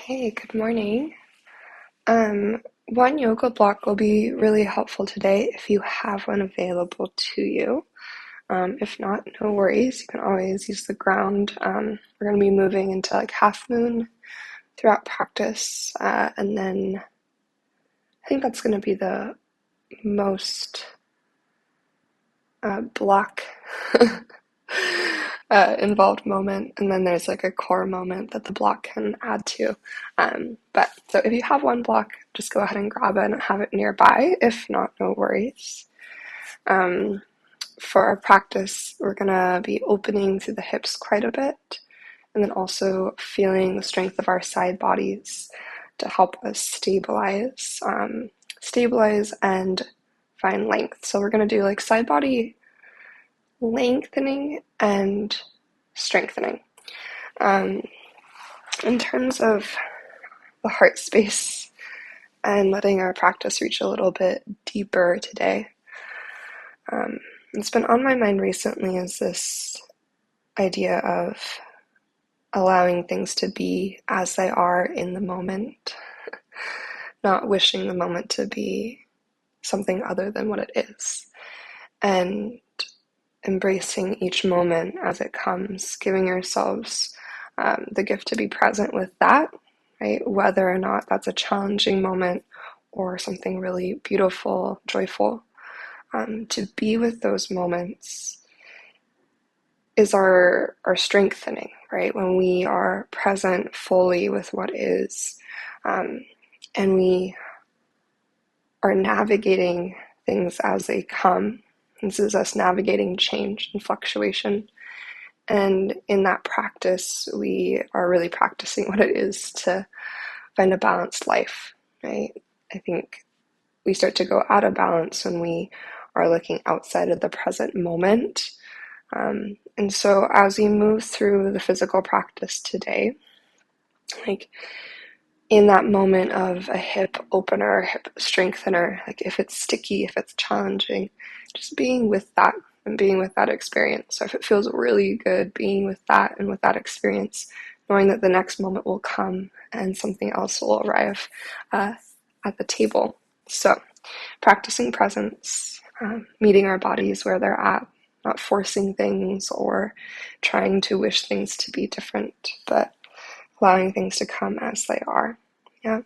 Hey, good morning. One yoga block will be really helpful today if you have one available to you. If not, no worries. You can always use the ground. We're going to be moving into like half moon throughout practice, and then I think that's going to be the most block involved moment, and then there's like a core moment that the block can add to. But so if you have one block, just go ahead and grab it and have it nearby. If not, no worries. For our practice, we're gonna be opening through the hips quite a bit, and then also feeling the strength of our side bodies to help us stabilize and find length. So we're gonna do like side body lengthening and strengthening. In terms of the heart space and letting our practice reach a little bit deeper today, it's been on my mind recently is this idea of allowing things to be as they are in the moment, not wishing the moment to be something other than what it is, and embracing each moment as it comes, giving yourselves the gift to be present with that, right? Whether or not that's a challenging moment or something really beautiful, joyful, to be with those moments is our strengthening, right? When we are present fully with what is, and we are navigating things as they come. This is us navigating change and fluctuation. And in that practice, we are really practicing what it is to find a balanced life, right? I think we start to go out of balance when we are looking outside of the present moment. And so as we move through the physical practice today, like in that moment of a hip opener, hip strengthener, like if it's sticky, if it's challenging, just being with that and being with that experience. So if it feels really good being with that and with that experience, knowing that the next moment will come and something else will arrive at the table. So practicing presence, meeting our bodies where they're at, not forcing things or trying to wish things to be different, but allowing things to come as they are. Yeah.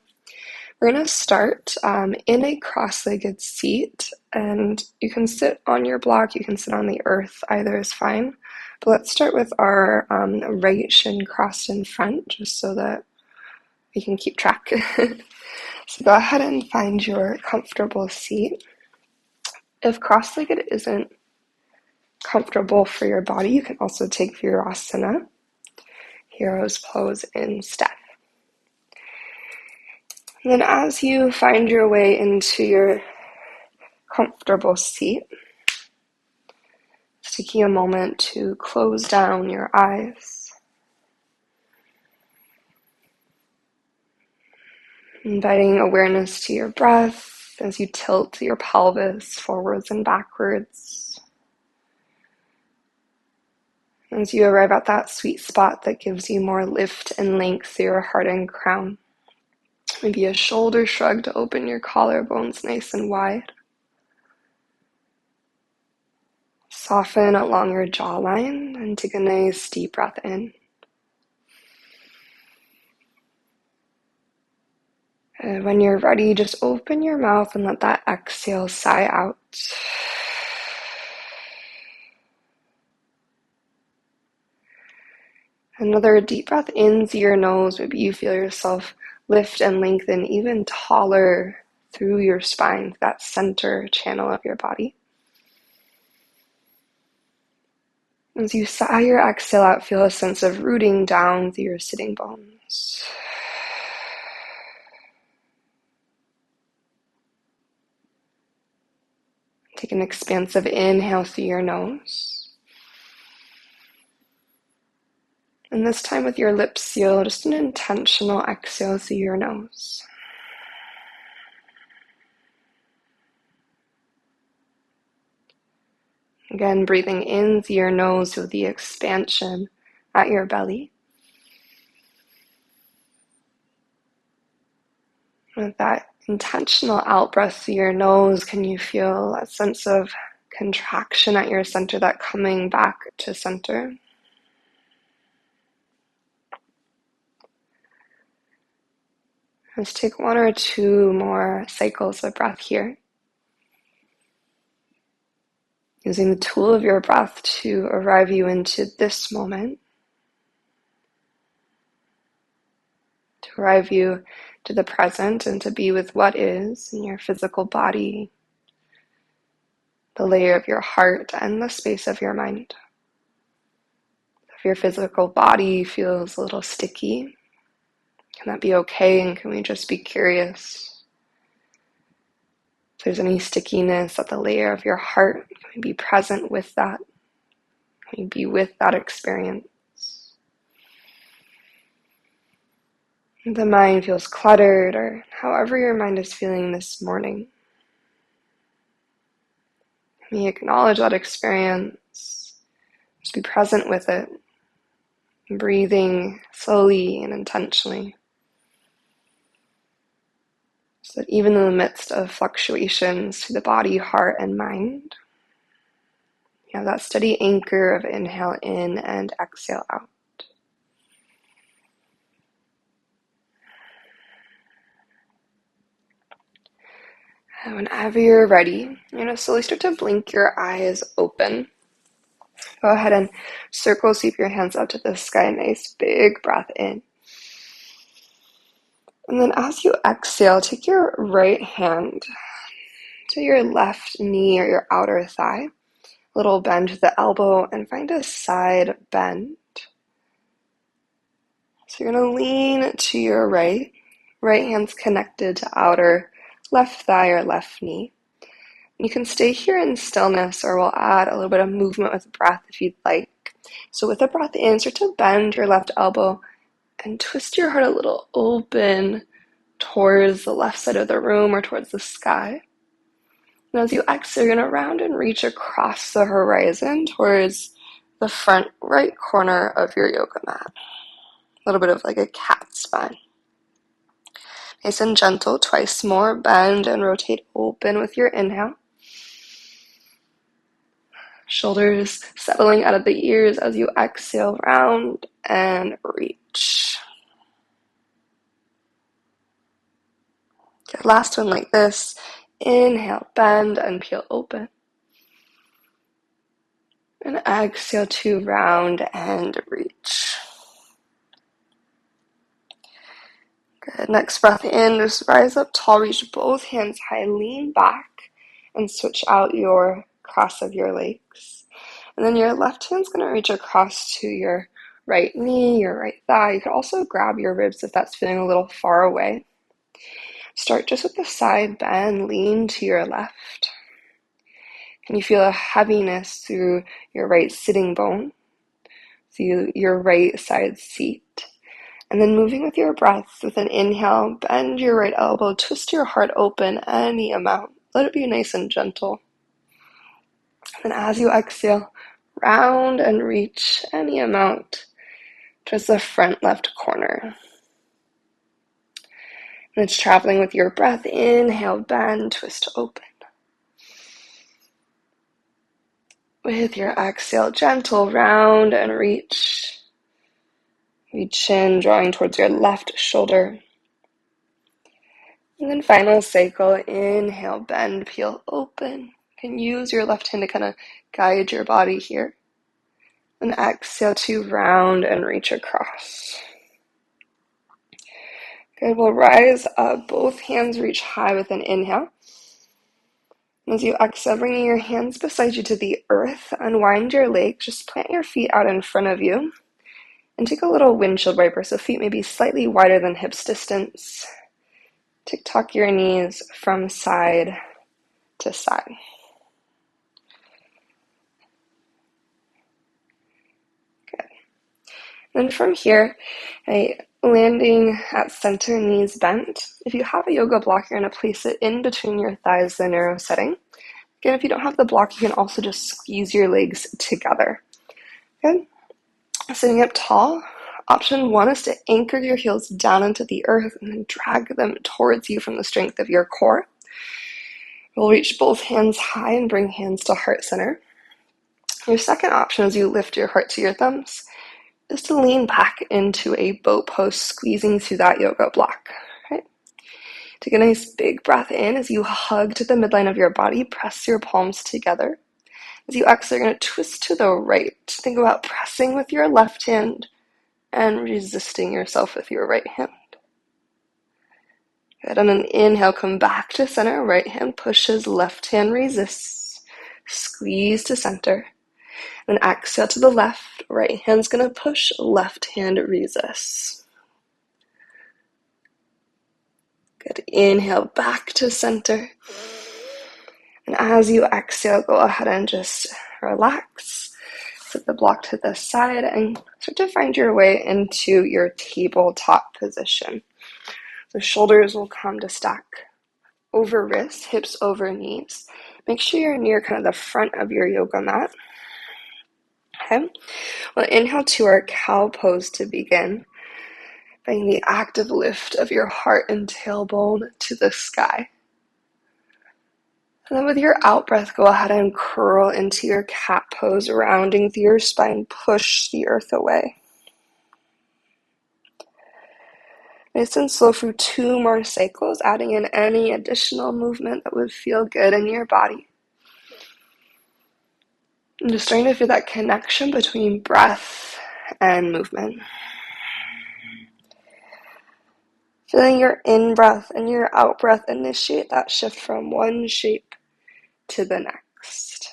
We're going to start in a cross-legged seat, and you can sit on your block, you can sit on the earth, either is fine. But let's start with our right shin crossed in front, just so that we can keep track. So go ahead and find your comfortable seat. If cross-legged isn't comfortable for your body, you can also take Virasana, hero's pose instead. And then as you find your way into your comfortable seat, just taking a moment to close down your eyes, inviting awareness to your breath as you tilt your pelvis forwards and backwards, as you arrive at that sweet spot that gives you more lift and length through your heart and crown. Maybe a shoulder shrug to open your collarbones nice and wide. Soften along your jawline and take a nice deep breath in. And when you're ready, just open your mouth and let that exhale sigh out. Another deep breath in through your nose. Maybe you feel yourself lift and lengthen even taller through your spine, that center channel of your body. As you sigh your exhale out, feel a sense of rooting down through your sitting bones. Take an expansive inhale through your nose. And this time with your lips sealed, just an intentional exhale through your nose. Again, breathing in through your nose with the expansion at your belly. With that intentional out breath through your nose, can you feel a sense of contraction at your center, that coming back to center? Let's take one or two more cycles of breath here. Using the tool of your breath to arrive you into this moment, to arrive you to the present and to be with what is in your physical body, the layer of your heart, and the space of your mind. If your physical body feels a little sticky, can that be okay? And can we just be curious? If there's any stickiness at the layer of your heart, can we be present with that? Can we be with that experience? If the mind feels cluttered, or however your mind is feeling this morning, can we acknowledge that experience? Just be present with it, breathing slowly and intentionally, so that even in the midst of fluctuations to the body, heart, and mind, you have that steady anchor of inhale in and exhale out. And whenever you're ready, you're going to slowly start to blink your eyes open. Go ahead and circle, sweep your hands up to the sky. Nice big breath in. And then as you exhale, take your right hand to your left knee or your outer thigh. Little bend to the elbow and find a side bend. So you're going to lean to your right. Right hand's connected to outer left thigh or left knee. You can stay here in stillness, or we'll add a little bit of movement with breath if you'd like. So with a breath in, start to bend your left elbow and twist your heart a little open towards the left side of the room or towards the sky. And as you exhale, you're going to round and reach across the horizon towards the front right corner of your yoga mat. A little bit of like a cat spine. Nice and gentle, twice more. Bend and rotate open with your inhale. Shoulders settling out of the ears as you exhale, round and reach. Good, last one like this. Inhale, bend and peel open. And exhale to round and reach. Good, next breath in, just rise up tall, reach both hands high, lean back and switch out your cross of your legs. And then your left hand's going to reach across to your right knee, your right thigh. You can also grab your ribs if that's feeling a little far away. Start just with the side bend, lean to your left. Can you feel a heaviness through your right sitting bone, through your right side seat? And then moving with your breath, with an inhale, bend your right elbow, twist your heart open any amount. Let it be nice and gentle. And as you exhale, round and reach any amount towards the front left corner. And it's traveling with your breath. Inhale, bend, twist open. With your exhale, gentle round and reach. Reach in, drawing towards your left shoulder. And then final cycle, inhale, bend, peel open. You can use your left hand to kind of guide your body here. And exhale to round and reach across. Good, we'll rise up, both hands reach high with an inhale. As you exhale, bringing your hands beside you to the earth, unwind your legs, just plant your feet out in front of you. And take a little windshield wiper, so feet may be slightly wider than hips distance. Tuck your knees from side to side. Good. Then from here, landing at center, knees bent. If you have a yoga block, you're going to place it in between your thighs, the narrow setting. Again, if you don't have the block, you can also just squeeze your legs together. Good. Sitting up tall, Option 1 is to anchor your heels down into the earth and then drag them towards you from the strength of your core. You'll reach both hands high and bring hands to heart center. Your second option, as you lift your heart to your thumbs, is to lean back into a boat pose, squeezing through that yoga block. Right? Take a nice big breath in as you hug to the midline of your body. Press your palms together. As you exhale, you're going to twist to the right. Think about pressing with your left hand and resisting yourself with your right hand. Good. On an inhale, come back to center. Right hand pushes, left hand resists. Squeeze to center. Then exhale to the left. Right hand's going to push, left hand resists. Good. Inhale back to center. And as you exhale, go ahead and just relax. Set the block to the side and start to find your way into your tabletop position. The shoulders will come to stack over wrists, hips over knees. Make sure you're near kind of the front of your yoga mat. Okay. We'll inhale to our cow pose to begin. Bring the active lift of your heart and tailbone to the sky. And then with your out breath, go ahead and curl into your cat pose, rounding through your spine. Push the earth away. Nice and slow for 2 more cycles, adding in any additional movement that would feel good in your body. And just starting to feel that connection between breath and movement. Feeling your in-breath and your out-breath initiate that shift from one shape to the next.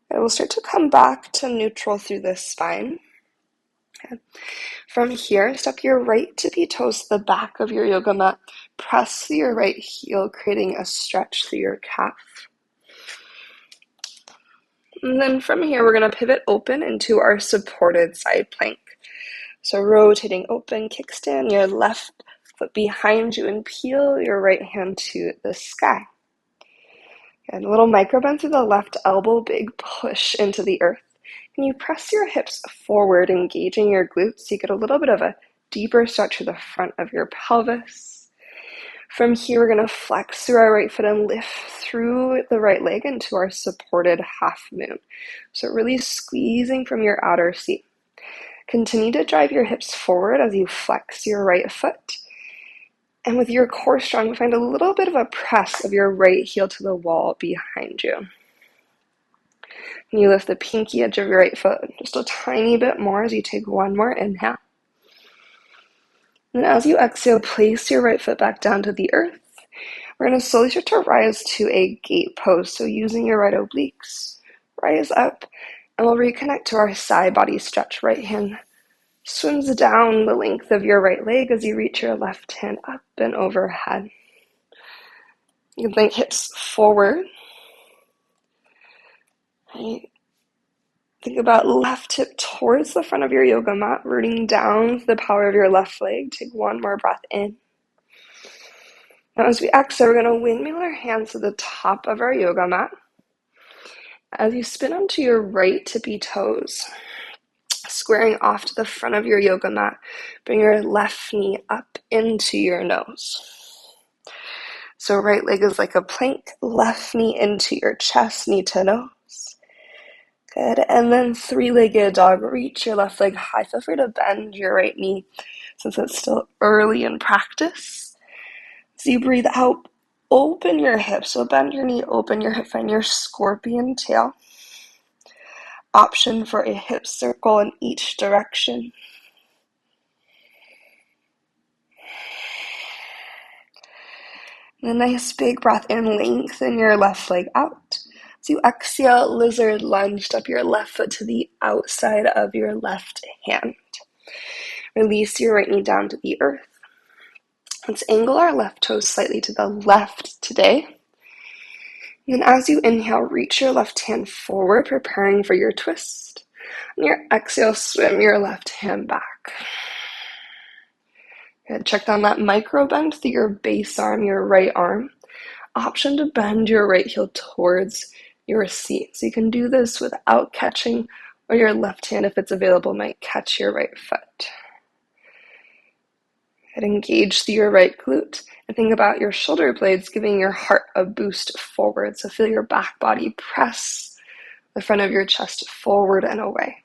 And we'll start to come back to neutral through the spine. Okay. From here, step your right tippy toes to the back of your yoga mat. Press through your right heel, creating a stretch through your calf. And then from here, we're going to pivot open into our supported side plank. So rotating open, kickstand your left foot behind you and peel your right hand to the sky. And a little micro bend through the left elbow, big push into the earth. And you press your hips forward, engaging your glutes so you get a little bit of a deeper stretch to the front of your pelvis. From here, we're going to flex through our right foot and lift through the right leg into our supported half moon. So really squeezing from your outer seat. Continue to drive your hips forward as you flex your right foot. And with your core strong, find a little bit of a press of your right heel to the wall behind you. And you lift the pinky edge of your right foot just a tiny bit more as you take one more inhale. And as you exhale, place your right foot back down to the earth. We're going to slowly start to rise to a gate pose. So using your right obliques, rise up, and we'll reconnect to our side body stretch. Right hand swims down the length of your right leg as you reach your left hand up and overhead. You can think hips forward. Right. Think about left hip towards the front of your yoga mat, rooting down to the power of your left leg. Take one more breath in. Now as we exhale, we're going to windmill our hands to the top of our yoga mat. As you spin onto your right tippy toes, squaring off to the front of your yoga mat, bring your left knee up into your nose. So right leg is like a plank, left knee into your chest, knee to nose. Good. And then 3-legged dog. Reach your left leg high. Feel free to bend your right knee since it's still early in practice. As you breathe out, open your hips. So bend your knee, open your hip, find your scorpion tail. Option for a hip circle in each direction. And a nice big breath in, lengthen your left leg out. As you exhale, lizard lunge, step your left foot to the outside of your left hand. Release your right knee down to the earth. Let's angle our left toes slightly to the left today. And then as you inhale, reach your left hand forward, preparing for your twist. On your exhale, swim your left hand back. Good. Check down that micro bend through your base arm, your right arm. option to bend your right heel towards your seat. So you can do this without catching, or your left hand, if it's available, might catch your right foot. And engage through your right glute and think about your shoulder blades giving your heart a boost forward. So feel your back body press the front of your chest forward and away.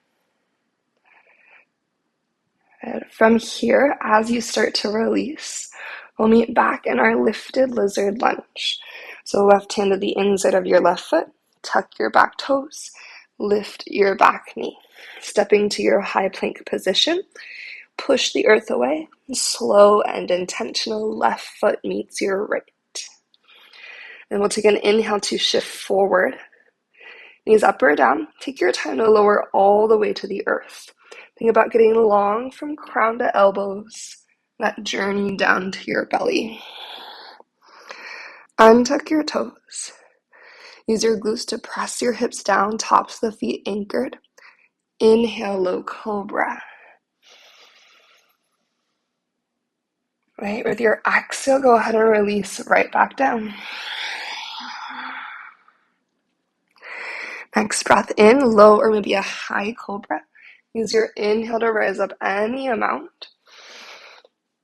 And from here, as you start to release, we'll meet back in our lifted lizard lunge. So left hand to the inside of your left foot, tuck your back toes, lift your back knee. Stepping to your high plank position, push the earth away, slow and intentional left foot meets your right. And we'll take an inhale to shift forward. Knees up or down. Take your time to lower all the way to the earth. Think about getting long from crown to elbows, that journey down to your belly. Untuck your toes. Use your glutes to press your hips down, tops of the feet anchored. Inhale, low cobra. Right, with your exhale, go ahead and release right back down. Next breath in, low or maybe a high cobra. Use your inhale to rise up any amount.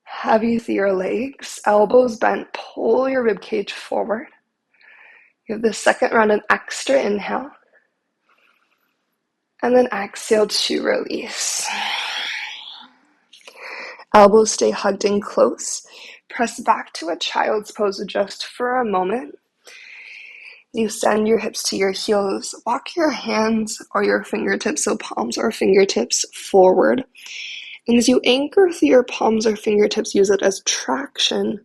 Heavy through your legs, elbows bent, pull your ribcage forward. Give the second round an extra inhale. And then exhale to release. Elbows stay hugged in close. Press back to a child's pose just for a moment. You send your hips to your heels. Walk your hands or your fingertips, so palms or fingertips, forward. And as you anchor through your palms or fingertips, use it as traction.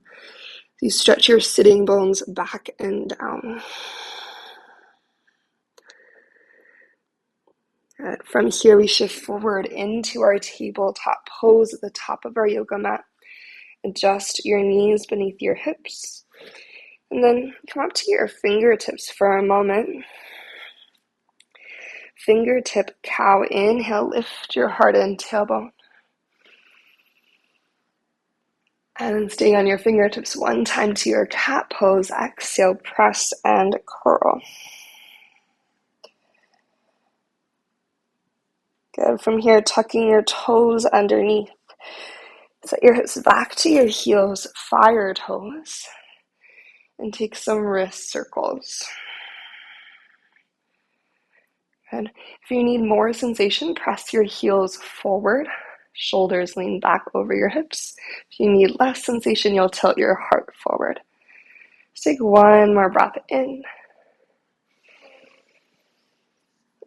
You stretch your sitting bones back and down. From here, we shift forward into our tabletop pose at the top of our yoga mat. Adjust your knees beneath your hips. And then come up to your fingertips for a moment. Fingertip cow. Inhale, lift your heart and tailbone. And then staying on your fingertips one time to your cat pose. Exhale, press and curl. Good. From here, tucking your toes underneath. Set your hips back to your heels, fire toes, and take some wrist circles. And if you need more sensation, press your heels forward, shoulders lean back over your hips. If you need less sensation, you'll tilt your heart forward. Just take one more breath in,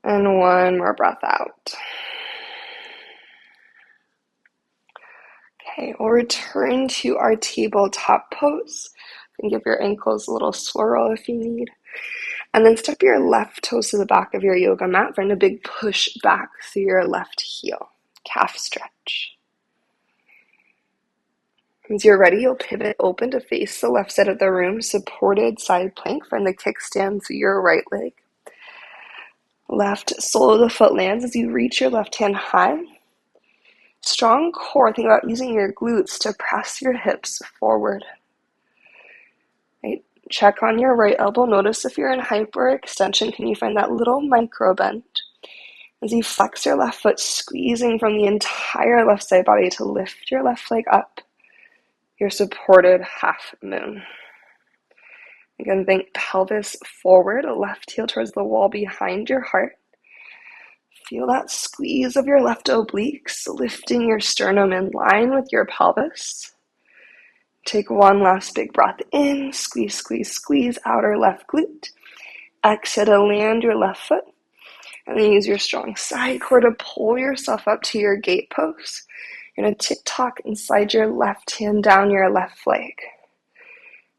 and one more breath out. Okay, we'll return to our tabletop pose. You can give your ankles a little swirl if you need. And then step your left toes to the back of your yoga mat. Find a big push back through your left heel. Calf stretch. As you're ready, you'll pivot open to face the left side of the room. Supported side plank. Find the kickstand through your right leg. Left sole of the foot lands as you reach your left hand high. Strong core. Think about using your glutes to press your hips forward. Right. Check on your right elbow. Notice if you're in hyperextension, can you find that little micro bend? As you flex your left foot, squeezing from the entire left side body to lift your left leg up. Your supported half moon. Again, think pelvis forward, left heel towards the wall behind your heart. Feel that squeeze of your left obliques, lifting your sternum in line with your pelvis. Take one last big breath in, squeeze, squeeze, squeeze, outer left glute. Exhale to land your left foot. And then use your strong side core to pull yourself up to your gate pose. You're going to tick-tock and slide your left hand down your left leg.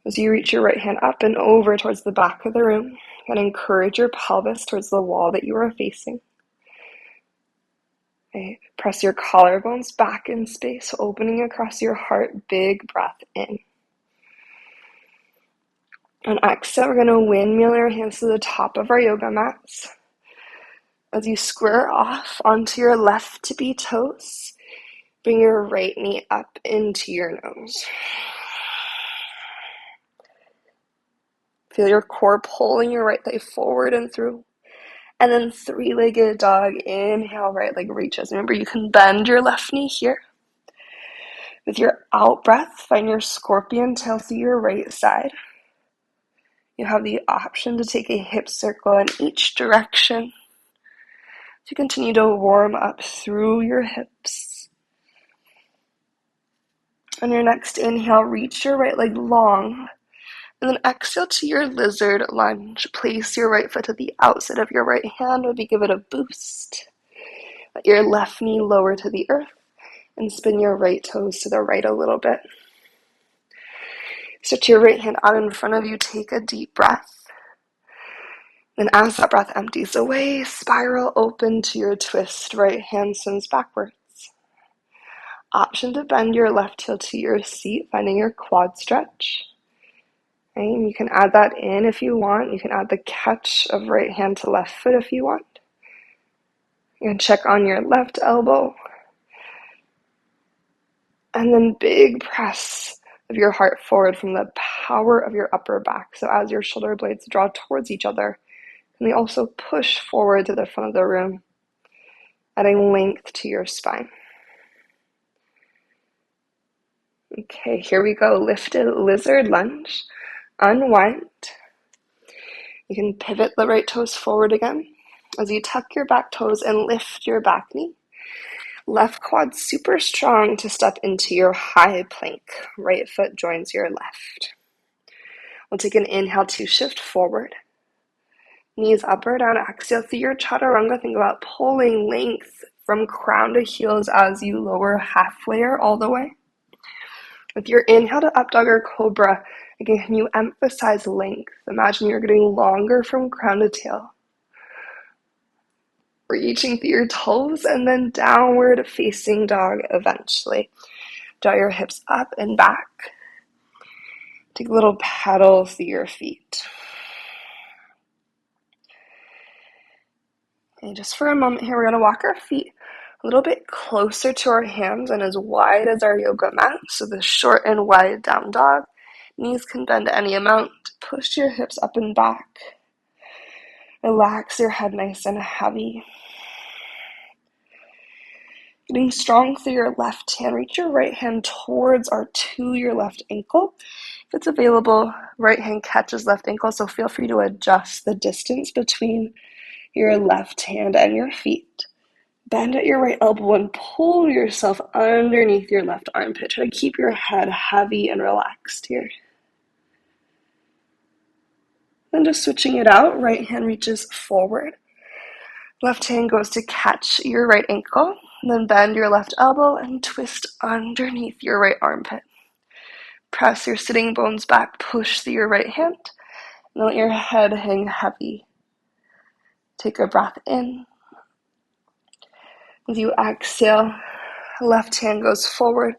As you reach your right hand up and over towards the back of the room, and encourage your pelvis towards the wall that you are facing. Okay. Press your collarbones back in space, opening across your heart. Big breath in. On exhale, we're going to windmill your hands to the top of our yoga mats. As you square off onto your left tippy toes, bring your right knee up into your nose. Feel your core pulling your right thigh forward and through. And then three-legged dog. Inhale, right leg reaches. Remember, you can bend your left knee here. With your out breath, find your scorpion tail through your right side. You have the option to take a hip circle in each direction to continue to warm up through your hips. On your next inhale, reach your right leg long. And then exhale to your lizard lunge. Place your right foot to the outside of your right hand. Maybe give it a boost. Let your left knee lower to the earth. And spin your right toes to the right a little bit. Stretch your right hand out in front of you. Take a deep breath. Then as that breath empties away, spiral open to your twist. Right hand swims backwards. Option to bend your left heel to your seat, finding your quad stretch. Okay, and you can add that in if you want. You can add the catch of right hand to left foot if you want. You can check on your left elbow. And then big press of your heart forward from the power of your upper back. So as your shoulder blades draw towards each other, and they also push forward to the front of the room, adding length to your spine. Okay, here we go. Lifted lizard lunge. Unwind. You can pivot the right toes forward again as you tuck your back toes and lift your back knee. Left quad super strong to step into your high plank. Right foot joins your left. We'll take an inhale to shift forward. Knees up or down. Exhale through your chaturanga. Think about pulling length from crown to heels as you lower halfway or all the way. With your inhale to up dog or cobra, again, can you emphasize length? Imagine you're getting longer from crown to tail. Reaching through your toes and then downward facing dog eventually. Draw your hips up and back. Take a little pedal through your feet. Okay, just for a moment here, we're going to walk our feet a little bit closer to our hands and as wide as our yoga mat. So the short and wide down dog. Knees can bend any amount. Push your hips up and back. Relax your head nice and heavy. Getting strong through your left hand. Reach your right hand towards or to your left ankle. If it's available, right hand catches left ankle, so feel free to adjust the distance between your left hand and your feet. Bend at your right elbow and pull yourself underneath your left armpit. Try to keep your head heavy and relaxed here. Then just switching it out, right hand reaches forward. Left hand goes to catch your right ankle. Then bend your left elbow and twist underneath your right armpit. Press your sitting bones back, push through your right hand, and let your head hang heavy. Take a breath in. As you exhale, left hand goes forward,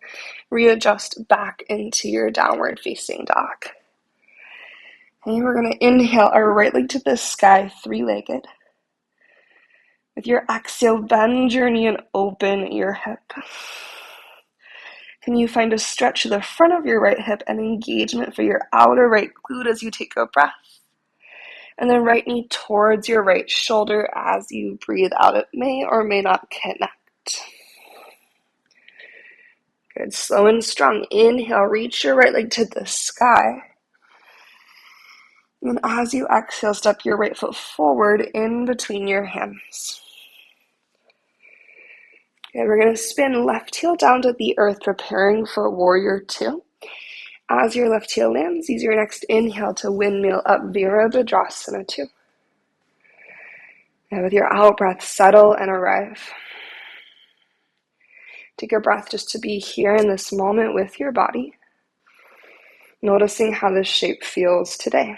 readjust back into your downward facing dog. And we're going to inhale our right leg to the sky, three-legged. With your exhale, bend your knee and open your hip. Can you find a stretch to the front of your right hip and engagement for your outer right glute as you take a breath? And then right knee towards your right shoulder as you breathe out. It may or may not connect. Good. Slow and strong. Inhale, reach your right leg to the sky. And as you exhale, step your right foot forward in between your hands. Okay, we're going to spin left heel down to the earth, preparing for warrior two. As your left heel lands, use your next inhale to windmill up Virabhadrasana 2. And with your out breath, settle and arrive. Take a breath just to be here in this moment with your body, noticing how this shape feels today.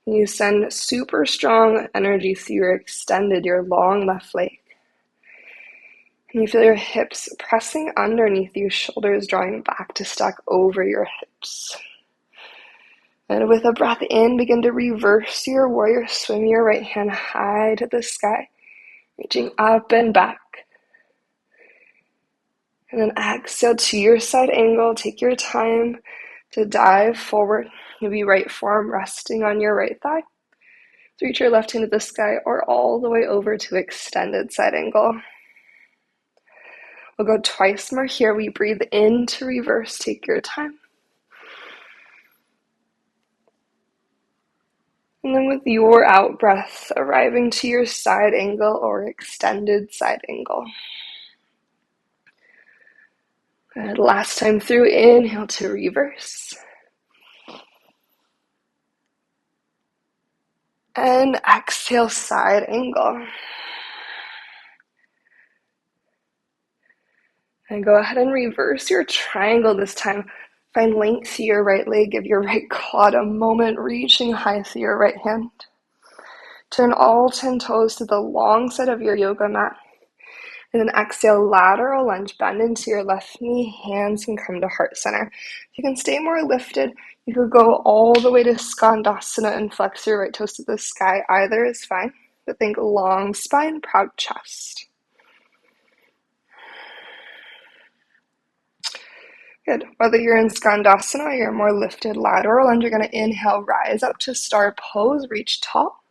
You send super strong energy through your long left leg. And you feel your hips pressing underneath you, shoulders drawing back to stack over your hips. And with a breath in, begin to reverse your warrior. Swim your right hand high to the sky, reaching up and back. And then exhale to your side angle. Take your time to dive forward. Maybe right forearm resting on your right thigh. So reach your left hand to the sky or all the way over to extended side angle. We'll go twice more here. We breathe in to reverse. Take your time. And then with your out breath, arriving to your side angle or extended side angle. Good. Last time through, inhale to reverse. And exhale, side angle. And go ahead and reverse your triangle this time. Find length through your right leg. Give your right quad a moment, reaching high through your right hand. Turn all 10 toes to the long side of your yoga mat. And then exhale, lateral lunge, bend into your left knee, hands can come to heart center. If you can stay more lifted, you could go all the way to Skandasana and flex your right toes to the sky. Either is fine, but think long spine, proud chest. Good. Whether you're in Skandasana or you're more lifted lateral lunge, you're going to inhale, rise up to star pose, reach tall.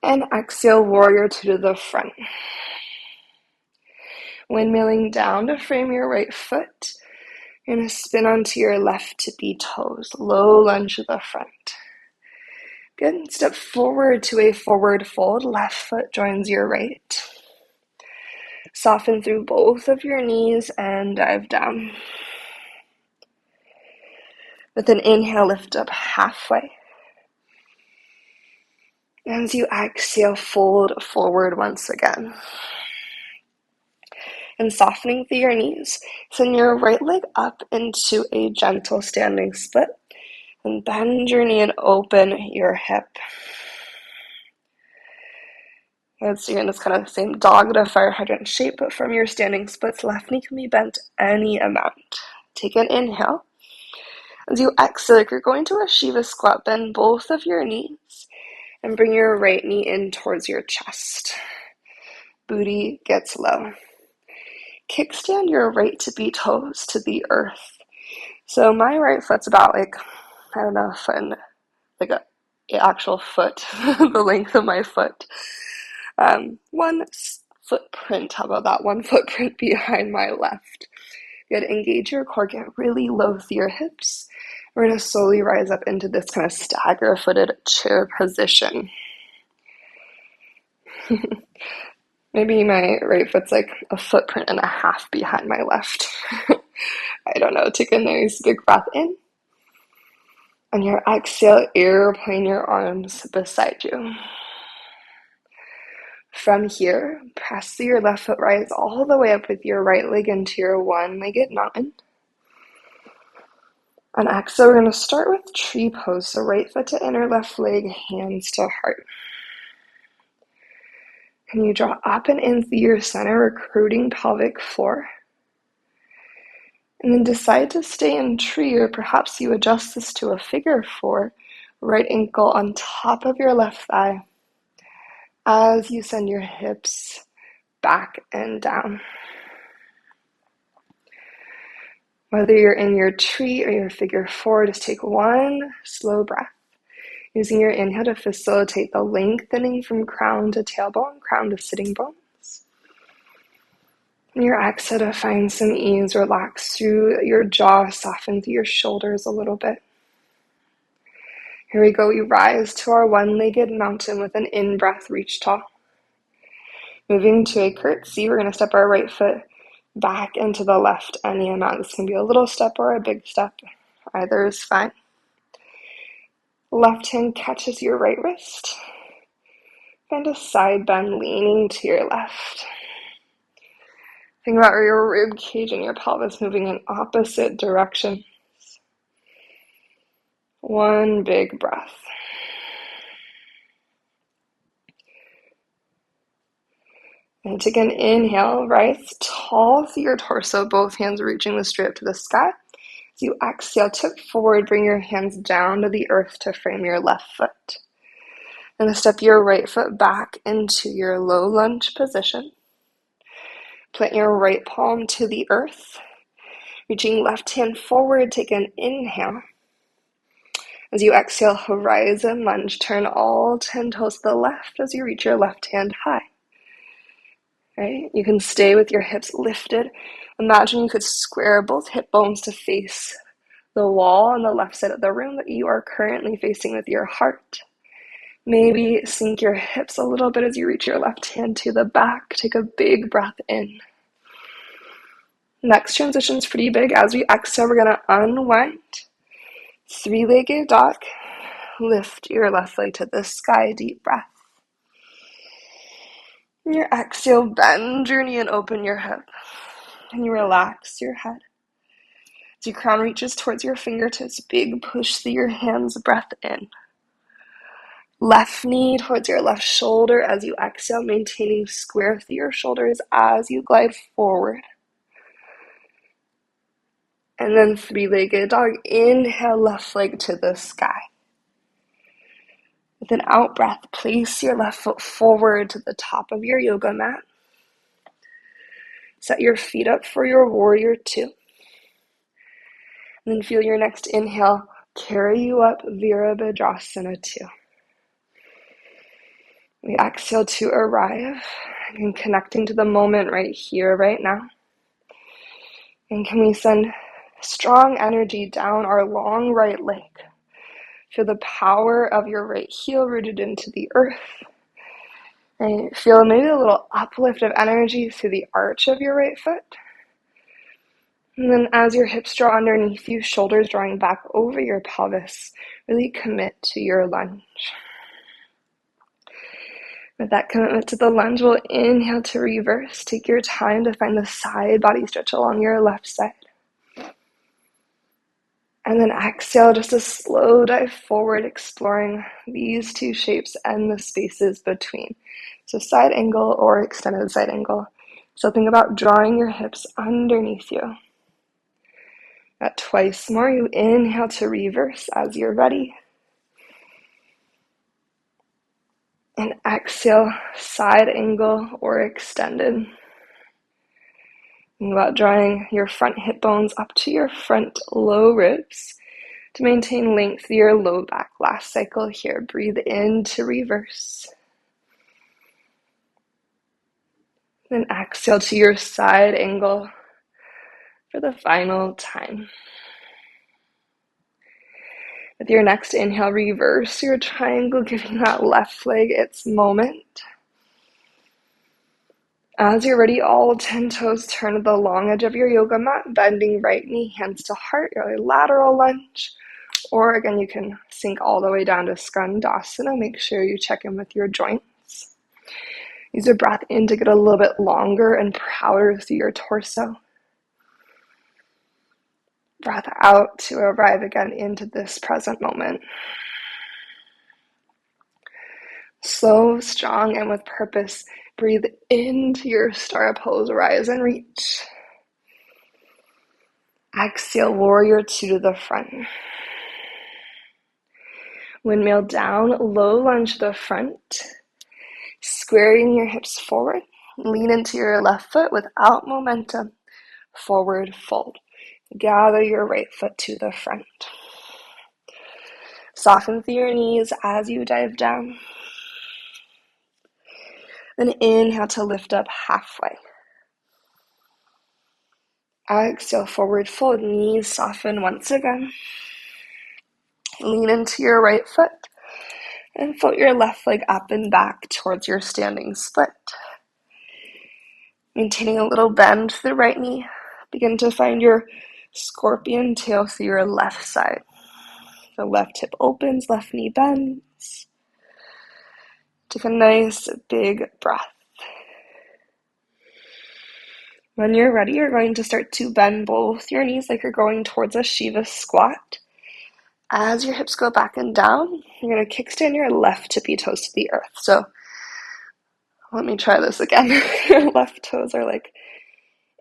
And exhale, warrior two to the front. Windmilling down to frame your right foot. You're going to spin onto your left tippy toes. Low lunge to the front. Good. Step forward to a forward fold. Left foot joins your right. Soften through both of your knees and dive down. With an inhale, lift up halfway. As you exhale, fold forward once again. And softening through your knees, send your right leg up into a gentle standing split. And bend your knee and open your hip. And so you're in this kind of same dog to fire hydrant shape, but from your standing splits, left knee can be bent any amount. Take an inhale. As you exhale, you're going to a Shiva squat. Bend both of your knees and bring your right knee in towards your chest. Booty gets low. Kickstand your right tippy toes to the earth. So my right foot's about a foot and an actual foot, the length of my foot. One footprint, how about that? One footprint behind my left. Good, engage your core, get really low through your hips. We're going to slowly rise up into this kind of stagger-footed chair position. Maybe my right foot's like a footprint and a half behind my left. I don't know. Take a nice big breath in. On your exhale, airplane your arms beside you. From here, press through your left foot, rise all the way up with your right leg into your one-legged mountain. On exhale, we're going to start with tree pose. So right foot to inner left leg, hands to heart. And you draw up and in through your center, recruiting pelvic floor. And then decide to stay in tree, or perhaps you adjust this to a figure four, right ankle on top of your left thigh as you send your hips back and down. Whether you're in your tree or your figure four, just take one slow breath, using your inhale to facilitate the lengthening from crown to tailbone, crown to sitting bones. And your exhale to find some ease, relax through your jaw, soften through your shoulders a little bit. Here we go, we rise to our one-legged mountain with an in-breath, reach tall. Moving to a curtsy, we're going to step our right foot back into the left any amount. This can be a little step or a big step. Either is fine. Left hand catches your right wrist. Find a side bend leaning to your left. Think about your rib cage and your pelvis moving in opposite directions. One big breath. And take an inhale, rise tall through your torso, both hands reaching the straight up to the sky. As you exhale, tip forward, bring your hands down to the earth to frame your left foot. And step your right foot back into your low lunge position. Plant your right palm to the earth. Reaching left hand forward, take an inhale. As you exhale, horizon lunge. Turn all 10 toes to the left as you reach your left hand high. Right? You can stay with your hips lifted. Imagine you could square both hip bones to face the wall on the left side of the room that you are currently facing with your heart. Maybe sink your hips a little bit as you reach your left hand to the back. Take a big breath in. Next transition's pretty big. As we exhale, we're going to unwind. Three-legged dog. Lift your left leg to the sky. Deep breath. And your exhale, bend your knee and open your hip. And you relax your head. As your crown reaches towards your fingertips, big push through your hands, breath in. Left knee towards your left shoulder as you exhale, maintaining square through your shoulders as you glide forward. And then three-legged dog. Inhale, left leg to the sky. With an out breath, place your left foot forward to the top of your yoga mat. Set your feet up for your warrior two. And then feel your next inhale carry you up Virabhadrasana 2. We exhale to arrive and connecting to the moment right here, right now. And can we send strong energy down our long right leg? Feel the power of your right heel rooted into the earth. And feel maybe a little uplift of energy through the arch of your right foot. And then as your hips draw underneath you, shoulders drawing back over your pelvis, really commit to your lunge. With that commitment to the lunge, we'll inhale to reverse. Take your time to find the side body stretch along your left side. And then exhale, just a slow dive forward, exploring these two shapes and the spaces between. So side angle or extended side angle. So think about drawing your hips underneath you. At twice more, you inhale to reverse as you're ready. And exhale, side angle or extended. Think about drawing your front hip bones up to your front low ribs to maintain length through your low back. Last cycle here. Breathe in to reverse. Then exhale to your side angle for the final time. With your next inhale, reverse your triangle, giving that left leg its moment. As you're ready, all 10 toes turn to the long edge of your yoga mat, bending right knee, hands to heart, your lateral lunge. Or again, you can sink all the way down to Skandasana. Make sure you check in with your joints. Use your breath in to get a little bit longer and prouder through your torso. Breath out to arrive again into this present moment. Slow, strong, and with purpose. Breathe into your star pose, rise and reach. Exhale, warrior two to the front. Windmill down, low lunge to the front. Squaring your hips forward. Lean into your left foot without momentum. Forward fold. Gather your right foot to the front. Soften through your knees as you dive down. Then inhale to lift up halfway. Exhale, forward fold, knees soften once again. Lean into your right foot and float your left leg up and back towards your standing split. Maintaining a little bend to the right knee. Begin to find your scorpion tail through your left side. The left hip opens, left knee bends. Take a nice big breath. When you're ready, you're going to start to bend both your knees like you're going towards a Shiva squat. As your hips go back and down, you're going to kickstand your left tippy toes to the earth. So let me try this again. Your left toes are like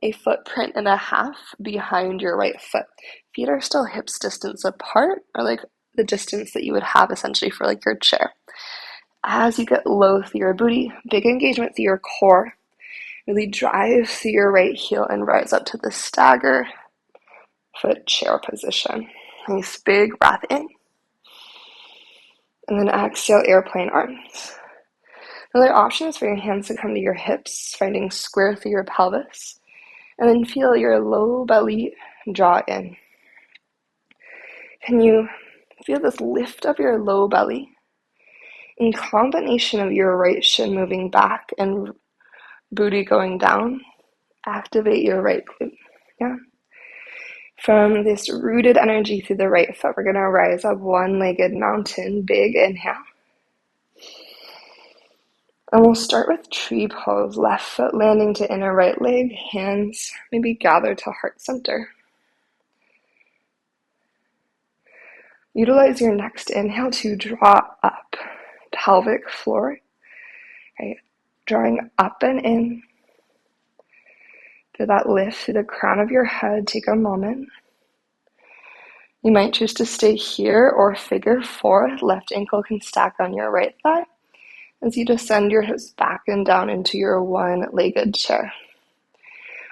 a footprint and a half behind your right foot. Feet are still hips distance apart, or like the distance that you would have essentially for like your chair. As you get low through your booty, big engagement through your core. Really drive through your right heel and rise up to the stagger foot chair position. Nice big breath in. And then exhale, airplane arms. Another option is for your hands to come to your hips, finding square through your pelvis, and then feel your low belly draw in. Can you feel this lift of your low belly in combination of your right shin moving back and booty going down? Activate your right glute. Yeah. From this rooted energy through the right foot, we're going to rise up one-legged mountain. Big inhale. And we'll start with tree pose. Left foot landing to inner right leg. Hands maybe gather to heart center. Utilize your next inhale to draw up. Pelvic floor. Right? Drawing up and in. Feel that lift through the crown of your head. Take a moment. You might choose to stay here or figure four. Left ankle can stack on your right thigh as you descend your hips back and down into your one-legged chair.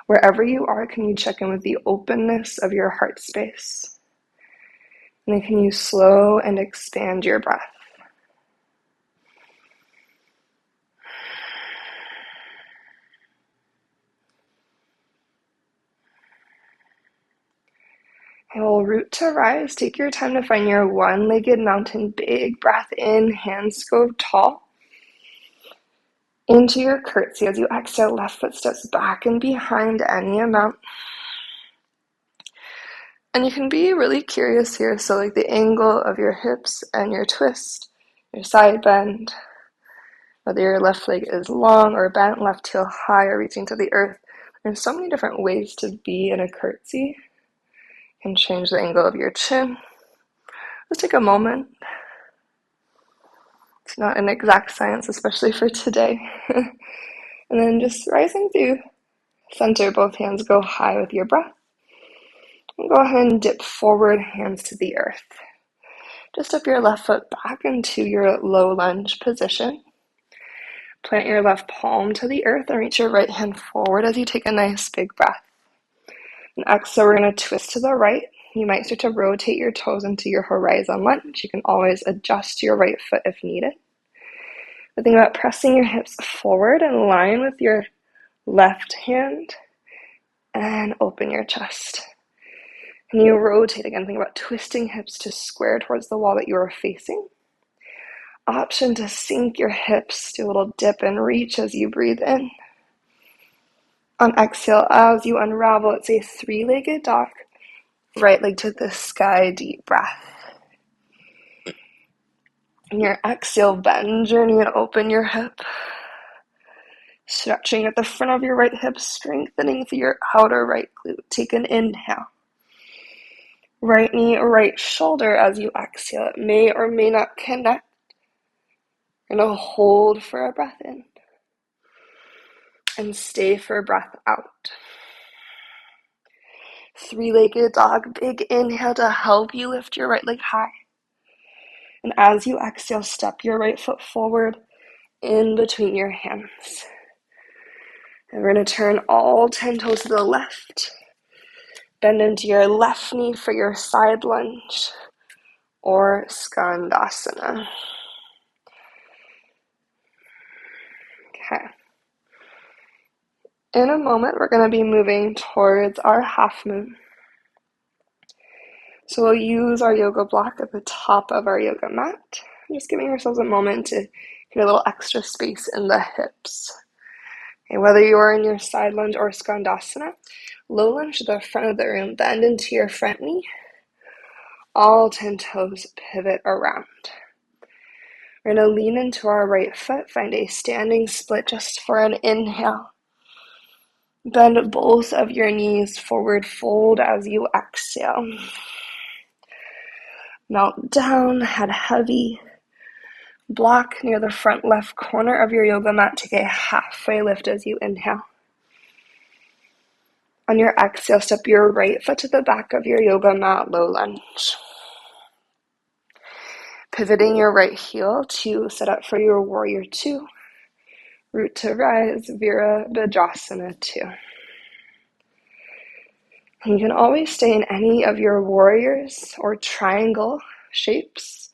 Wherever you are, can you check in with the openness of your heart space? And then can you slow and expand your breath? And we'll root to rise. Take your time to find your one-legged mountain. Big breath in, hands go tall. Into your curtsy as you exhale, left foot steps back and behind any amount. And you can be really curious here. So like the angle of your hips and your twist, your side bend, whether your left leg is long or bent, left heel high or reaching to the earth. There's so many different ways to be in a curtsy. You can change the angle of your chin. Let's take a moment. It's not an exact science, especially for today. And then just rising through center, both hands go high with your breath. And go ahead and dip forward, hands to the earth. Just step your left foot back into your low lunge position. Plant your left palm to the earth and reach your right hand forward as you take a nice big breath. And exhale, we're going to twist to the right. You might start to rotate your toes into your horizon lunge. You can always adjust your right foot if needed. But think about pressing your hips forward in line with your left hand and open your chest. And you rotate again. Think about twisting hips to square towards the wall that you are facing. Option to sink your hips, do a little dip and reach as you breathe in. On exhale, as you unravel, it's a three-legged dog. Right leg to the sky, deep breath. And your exhale, bend your knee and open your hip. Stretching at the front of your right hip, strengthening through your outer right glute. Take an inhale. Right knee, right shoulder as you exhale. It may or may not connect. You're going to hold for a breath in. And stay for a breath out. Three-legged dog, big inhale to help you lift your right leg high. And as you exhale, step your right foot forward in between your hands. And we're going to turn all 10 toes to the left. Bend into your left knee for your side lunge or skandasana. Okay. In a moment, we're going to be moving towards our half moon. So we'll use our yoga block at the top of our yoga mat. Just giving ourselves a moment to get a little extra space in the hips. Okay, whether you are in your side lunge or skandasana, low lunge to the front of the room, bend into your front knee. All 10 toes pivot around. We're going to lean into our right foot, find a standing split just for an inhale. Bend both of your knees forward, fold as you exhale. Melt down, head heavy. Block near the front left corner of your yoga mat. Take a halfway lift as you inhale. On your exhale, step your right foot to the back of your yoga mat, low lunge. Pivoting your right heel to set up for your warrior two. Root to rise, Virabhadrasana 2. And you can always stay in any of your warriors or triangle shapes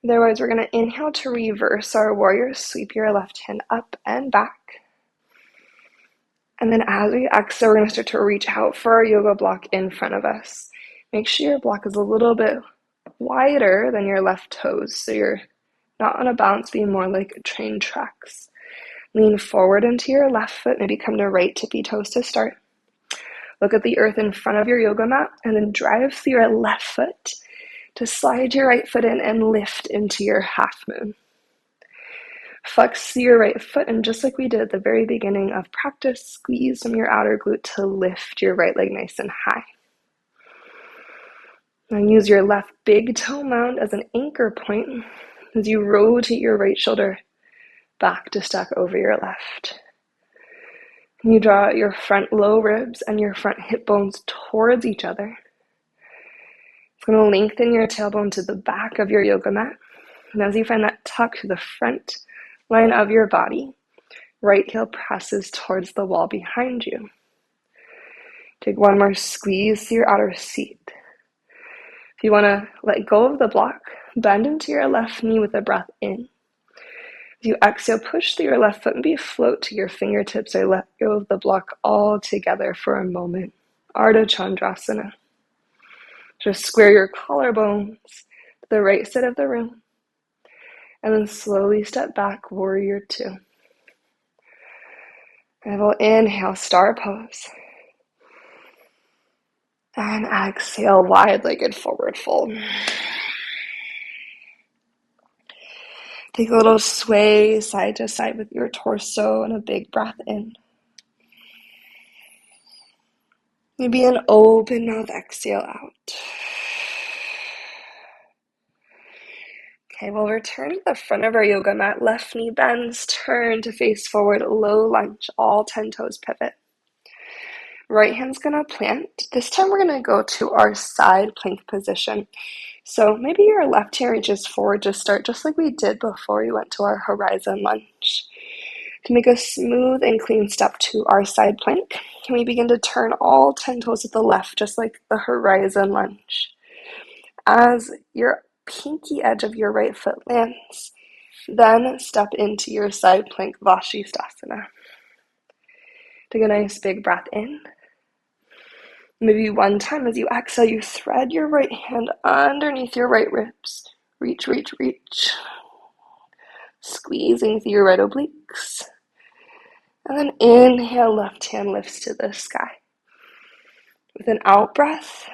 Otherwise, we're going to inhale to reverse our warrior. Sweep your left hand up and back. And then as we exhale, we're going to start to reach out for our yoga block in front of us. Make sure your block is a little bit wider than your left toes, so you're not on a bounce, being more like train tracks. Lean forward into your left foot, maybe come to right tippy toes to start. Look at the earth in front of your yoga mat, and then drive through your left foot to slide your right foot in and lift into your half moon. Flex your right foot, and just like we did at the very beginning of practice, squeeze from your outer glute to lift your right leg nice and high. And use your left big toe mound as an anchor point as you rotate your right shoulder back to stack over your left. You draw out your front low ribs and your front hip bones towards each other. It's going to lengthen your tailbone to the back of your yoga mat. And as you find that tuck to the front line of your body, right heel presses towards the wall behind you. Take one more squeeze to your outer seat. If you want to let go of the block, bend into your left knee with a breath in. As you exhale, push through your left foot, maybe float to your fingertips or let go of the block all together for a moment. Ardha Chandrasana. Just square your collarbones to the right side of the room. And then slowly step back, warrior two. And we'll inhale, star pose. And exhale, wide-legged forward fold. Take a little sway side to side with your torso and a big breath in. Maybe an open mouth exhale out. Okay, we'll return to the front of our yoga mat. Left knee bends, turn to face forward, low lunge, all 10 toes pivot. Right hand's gonna plant. This time we're gonna go to our side plank position. So maybe your left hand reaches forward to start, just like we did before we went to our horizon lunge. To make a smooth and clean step to our side plank, can we begin to turn all 10 toes to the left, just like the horizon lunge. As your pinky edge of your right foot lands, then step into your side plank Vashisthasana. Take a nice big breath in. Maybe one time as you exhale, you thread your right hand underneath your right ribs. Reach, reach, reach. Squeezing through your right obliques. And then inhale, left hand lifts to the sky. With an out breath,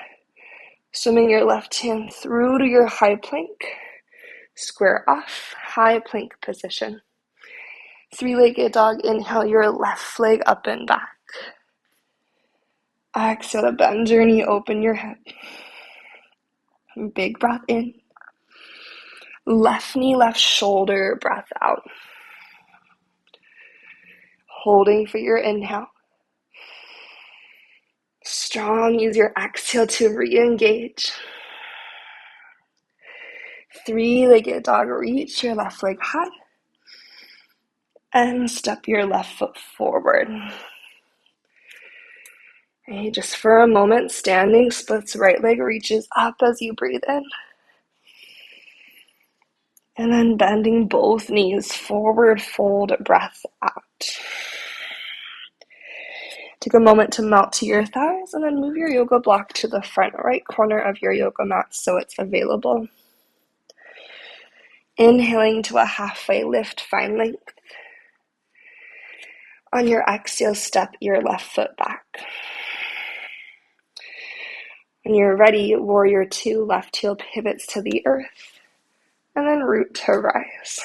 swimming your left hand through to your high plank. Square off, high plank position. Three-legged dog, inhale your left leg up and back. Exhale to bend your knee, open your hip. Big breath in. Left knee, left shoulder, breath out. Holding for your inhale. Strong, use your exhale to re-engage. Three-legged dog, reach your left leg high. And step your left foot forward. Okay, just for a moment, standing splits, right leg reaches up as you breathe in. And then bending both knees, forward fold, breath out. Take a moment to melt to your thighs and then move your yoga block to the front right corner of your yoga mat so it's available. Inhaling to a halfway lift, find length. On your exhale, step your left foot back. When you're ready, warrior two, left heel pivots to the earth, and then root to rise.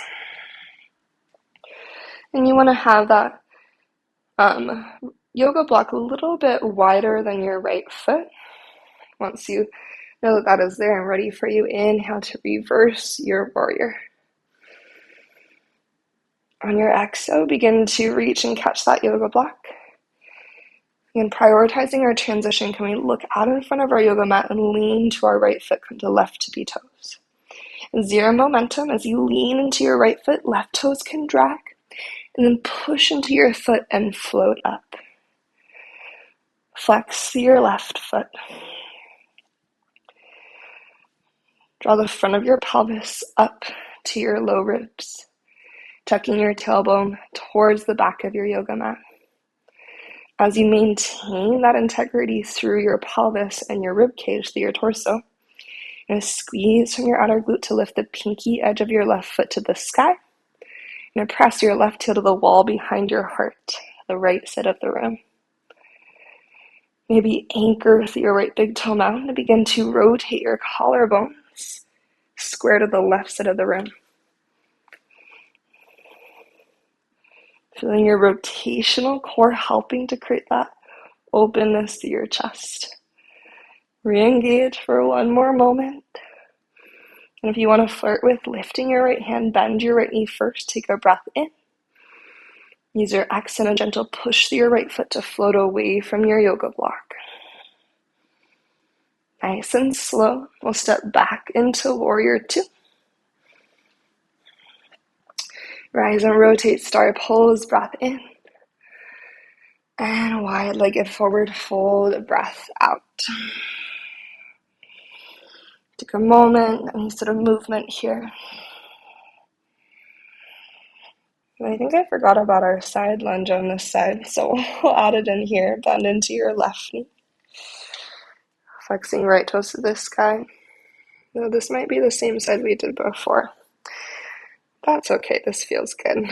And you want to have that yoga block a little bit wider than your right foot. Once you know that is there and ready for you, inhale to reverse your warrior. On your exhale, begin to reach and catch that yoga block. And prioritizing our transition, can we look out in front of our yoga mat and lean to our right foot, come to left tippy toes. And zero momentum as you lean into your right foot, left toes can drag, and then push into your foot and float up. Flex your left foot. Draw the front of your pelvis up to your low ribs, tucking your tailbone towards the back of your yoga mat. As you maintain that integrity through your pelvis and your rib cage, through your torso, you're going to squeeze from your outer glute to lift the pinky edge of your left foot to the sky. You're going to press your left heel to the wall behind your heart, the right side of the room. Maybe anchor with your right big toe mountain and begin to rotate your collarbones square to the left side of the room. Feeling your rotational core helping to create that openness to your chest. Re-engage for one more moment. And if you want to flirt with lifting your right hand, bend your right knee first. Take a breath in. Use your exhale and a gentle push through your right foot to float away from your yoga block. Nice and slow, we'll step back into warrior two. Rise and rotate, star pose, breath in. And wide-legged forward fold, breath out. Take a moment, any sort of movement here. And I think I forgot about our side lunge on this side, so we'll add it in here. Bend into your left knee. Flexing right toes to the sky. Now this might be the same side we did before. That's okay, this feels good.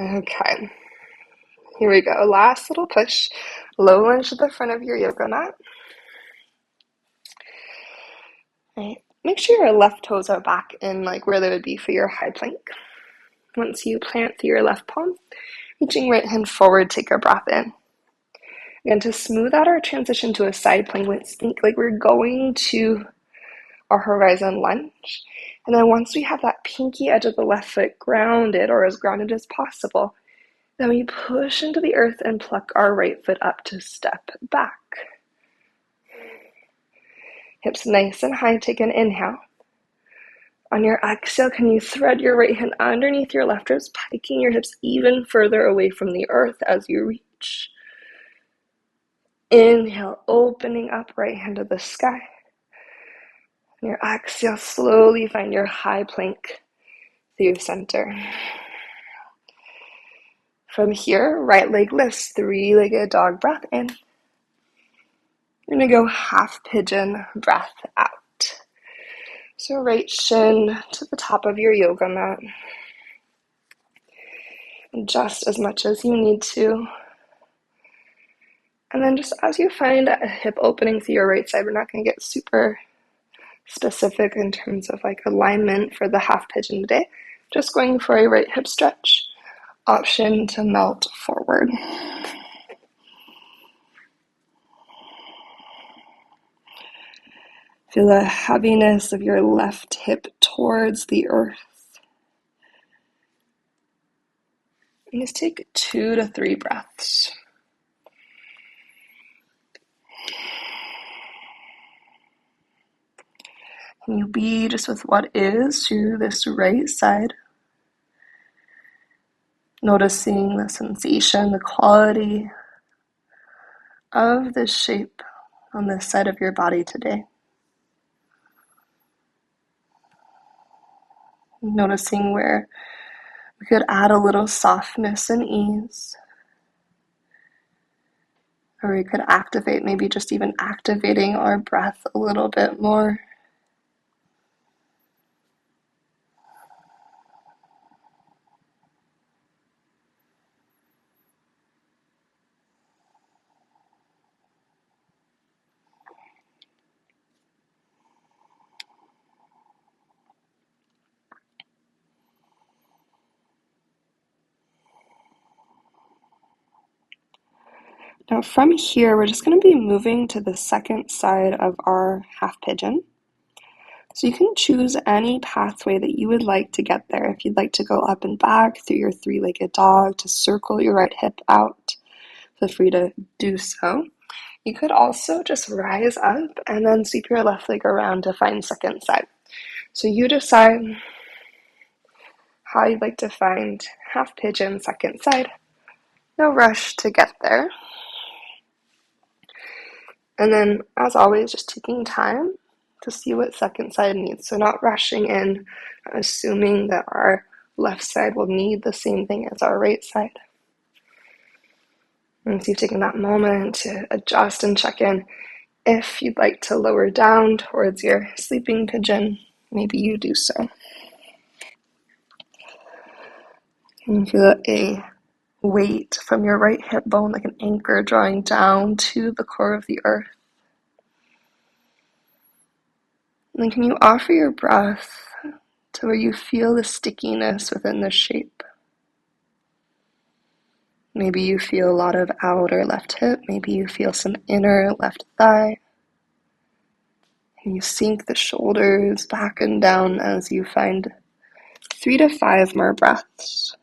Okay, here we go. Last little push. Low lunge to the front of your yoga mat. Right. Make sure your left toes are back in like where they would be for your high plank. Once you plant through your left palm, reaching right hand forward, take a breath in. Again, to smooth out our transition to a side plank, let's think like we're going to our horizon lunge. And then once we have that pinky edge of the left foot grounded, or as grounded as possible, then we push into the earth and pluck our right foot up to step back. Hips nice and high, take an inhale. On your exhale, can you thread your right hand underneath your left ribs, piking your hips even further away from the earth as you reach. Inhale, opening up, right hand to the sky. On your exhale, slowly find your high plank through center. From here, right leg lifts, three-legged dog, breath in. You're going to go half pigeon, breath out. So right shin to the top of your yoga mat. Just as much as you need to. And then just as you find a hip opening through your right side, we're not going to get super specific in terms of like alignment for the half pigeon today. Just going for a right hip stretch. Option to melt forward. Feel the heaviness of your left hip towards the earth. And just take 2 to 3 breaths. Can you be just with what is through this right side? Noticing the sensation, the quality of this shape on this side of your body today. Noticing where we could add a little softness and ease. Or we could activate, maybe just even activating our breath a little bit more. Now from here, we're just going to be moving to the second side of our half pigeon. So you can choose any pathway that you would like to get there. If you'd like to go up and back through your three-legged dog to circle your right hip out, feel free to do so. You could also just rise up and then sweep your left leg around to find second side. So you decide how you'd like to find half pigeon, second side. No rush to get there. And then, as always, just taking time to see what second side needs. So not rushing in, assuming that our left side will need the same thing as our right side. And so you've taken that moment to adjust and check in. If you'd like to lower down towards your sleeping pigeon, maybe you do so. And feel a weight from your right hip bone, like an anchor drawing down to the core of the earth. And then can you offer your breath to where you feel the stickiness within the shape? Maybe you feel a lot of outer left hip, maybe you feel some inner left thigh. And you sink the shoulders back and down as you find 3 to 5 more breaths.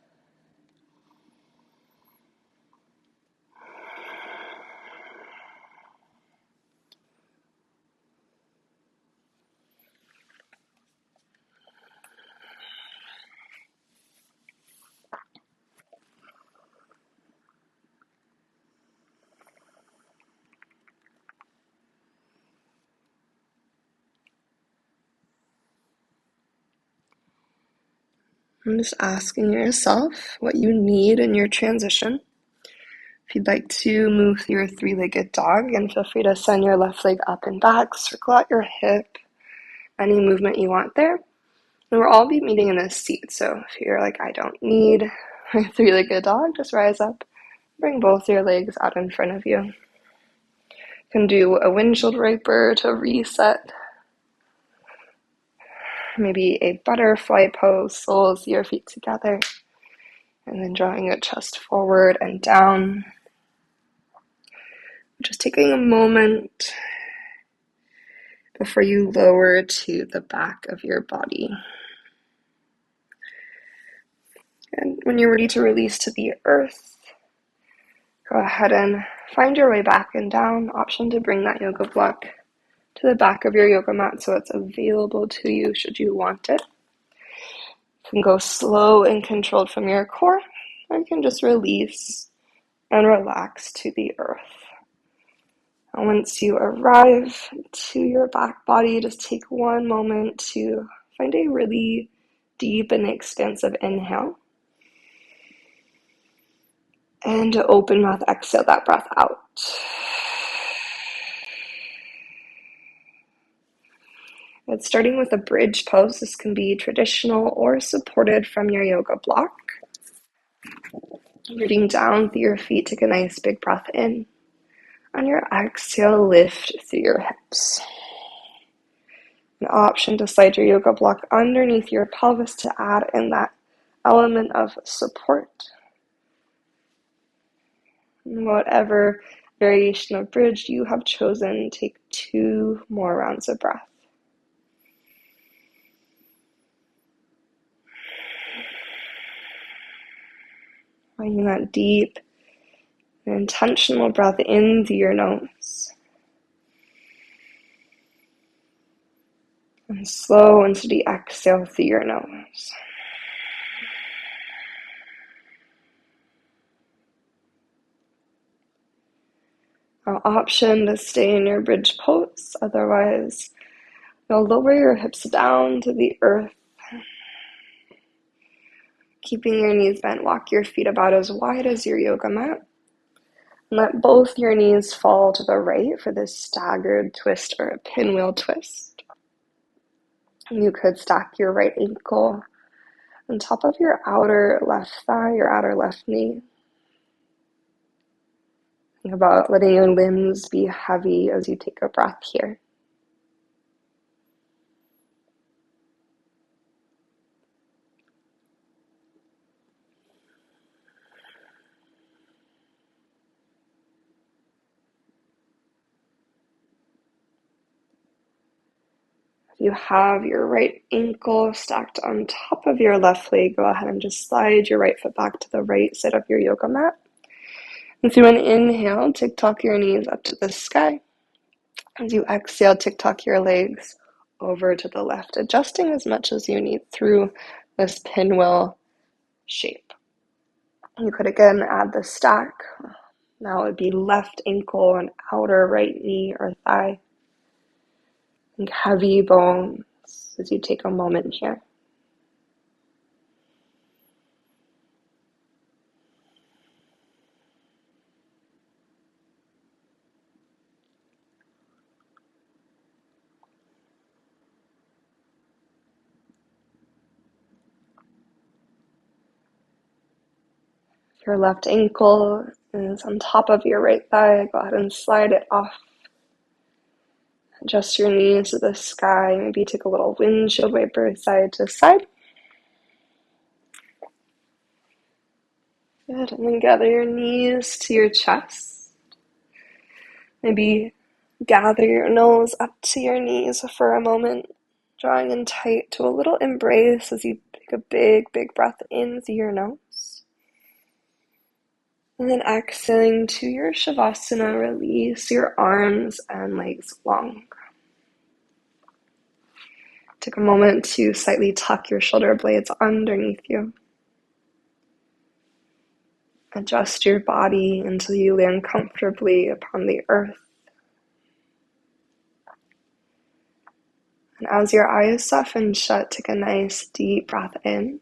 I'm just asking yourself what you need in your transition. If you'd like to move through your 3-legged dog, and feel free to send your left leg up and back, circle out your hip, any movement you want there. And we'll all be meeting in this seat, so if you're like, I don't need a 3-legged dog, just rise up, bring both your legs out in front of you. You can do a windshield wiper to reset. Maybe a butterfly pose, soles your feet together, and then drawing your chest forward and down. Just taking a moment before you lower to the back of your body. And when you're ready to release to the earth, go ahead and find your way back and down. Option to bring that yoga block to the back of your yoga mat so it's available to you should you want it. You can go slow and controlled from your core, or you can just release and relax to the earth. And once you arrive to your back body, just take one moment to find a really deep and expansive inhale. And open mouth, exhale that breath out. It's starting with a bridge pose. This can be traditional or supported from your yoga block. Rooting down through your feet, take a nice big breath in. On your exhale, lift through your hips. An option to slide your yoga block underneath your pelvis to add in that element of support. Whatever variation of bridge you have chosen, take 2 more rounds of breath. Finding that deep and intentional breath in through your nose. And slow and steady exhale through your nose. An option to stay in your bridge pose, otherwise you'll lower your hips down to the earth. Keeping your knees bent, walk your feet about as wide as your yoga mat. And let both your knees fall to the right for this staggered twist or a pinwheel twist. And you could stack your right ankle on top of your outer left thigh, your outer left knee. Think about letting your limbs be heavy as you take a breath here. If you have your right ankle stacked on top of your left leg, go ahead and just slide your right foot back to the right side of your yoga mat. And through an inhale, tick-tock your knees up to the sky. As you exhale, tick-tock your legs over to the left, adjusting as much as you need through this pinwheel shape. You could again add the stack. Now it would be left ankle and outer right knee or thigh. Think heavy bones as you take a moment here. If your left ankle is on top of your right thigh, go ahead and slide it off. Adjust your knees to the sky. Maybe take a little windshield wiper side to side. Good. And then gather your knees to your chest. Maybe gather your nose up to your knees for a moment, drawing in tight to a little embrace as you take a big, big breath in through your nose. And then exhaling to your Shavasana, release your arms and legs long. Take a moment to slightly tuck your shoulder blades underneath you. Adjust your body until you land comfortably upon the earth. And as your eyes soften shut, take a nice deep breath in.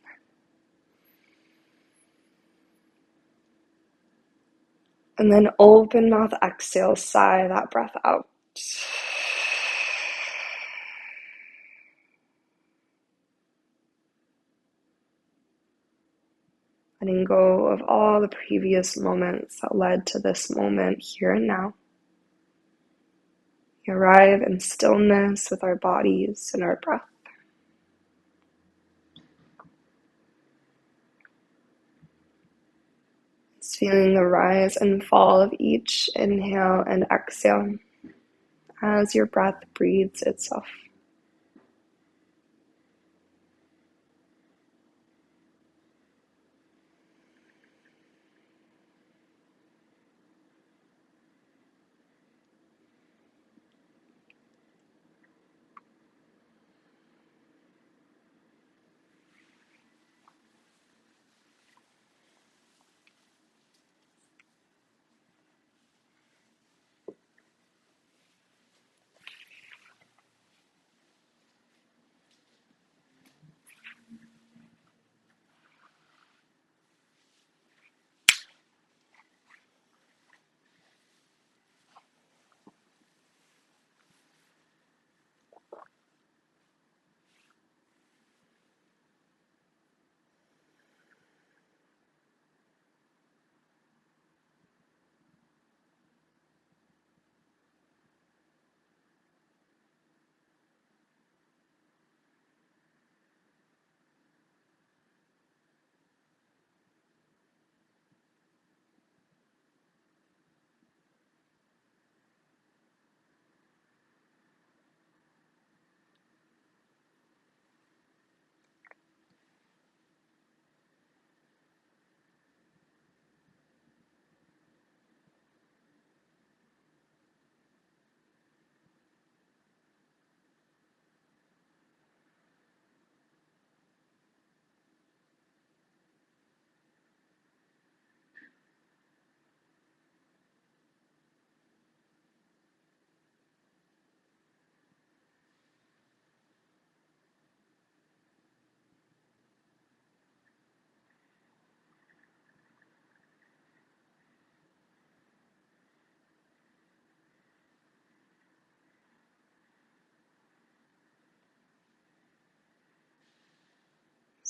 And then open mouth exhale, sigh that breath out. Letting go of all the previous moments that led to this moment here and now. We arrive in stillness with our bodies and our breath. Just feeling the rise and fall of each inhale and exhale as your breath breathes itself.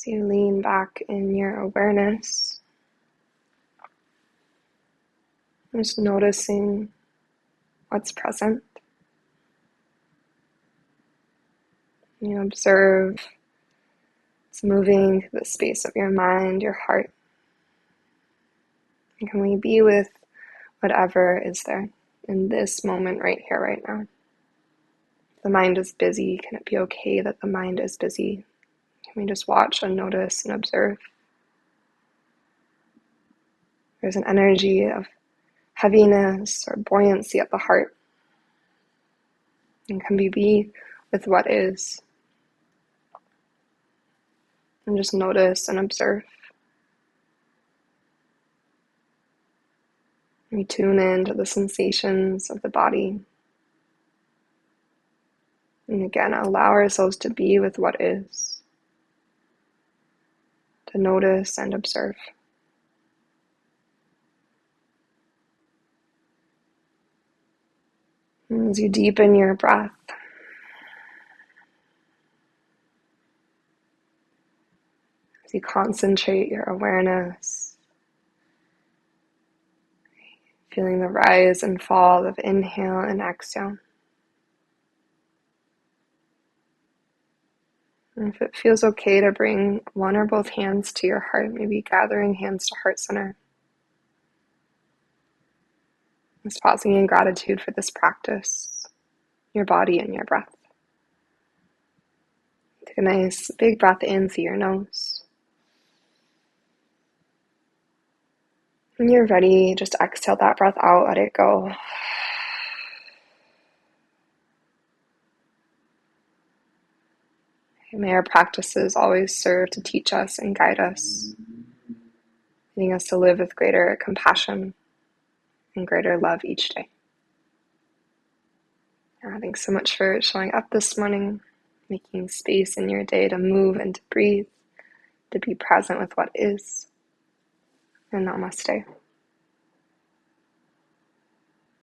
So you lean back in your awareness, just noticing what's present. You observe it's moving through the space of your mind, your heart. And can we be with whatever is there in this moment right here, right now? If the mind is busy, can it be okay that the mind is busy? Can we just watch and notice and observe? There's an energy of heaviness or buoyancy at the heart. And can we be with what is? And just notice and observe. We tune into the sensations of the body. And again, allow ourselves to be with what is, to notice and observe. And as you deepen your breath, as you concentrate your awareness, feeling the rise and fall of inhale and exhale. And if it feels okay to bring one or both hands to your heart, maybe gathering hands to heart center. Just pausing in gratitude for this practice, your body and your breath. Take a nice big breath in through your nose. When you're ready, just exhale that breath out, let it go. May our practices always serve to teach us and guide us, leading us to live with greater compassion and greater love each day. Thanks so much for showing up this morning, making space in your day to move and to breathe, to be present with what is. And namaste.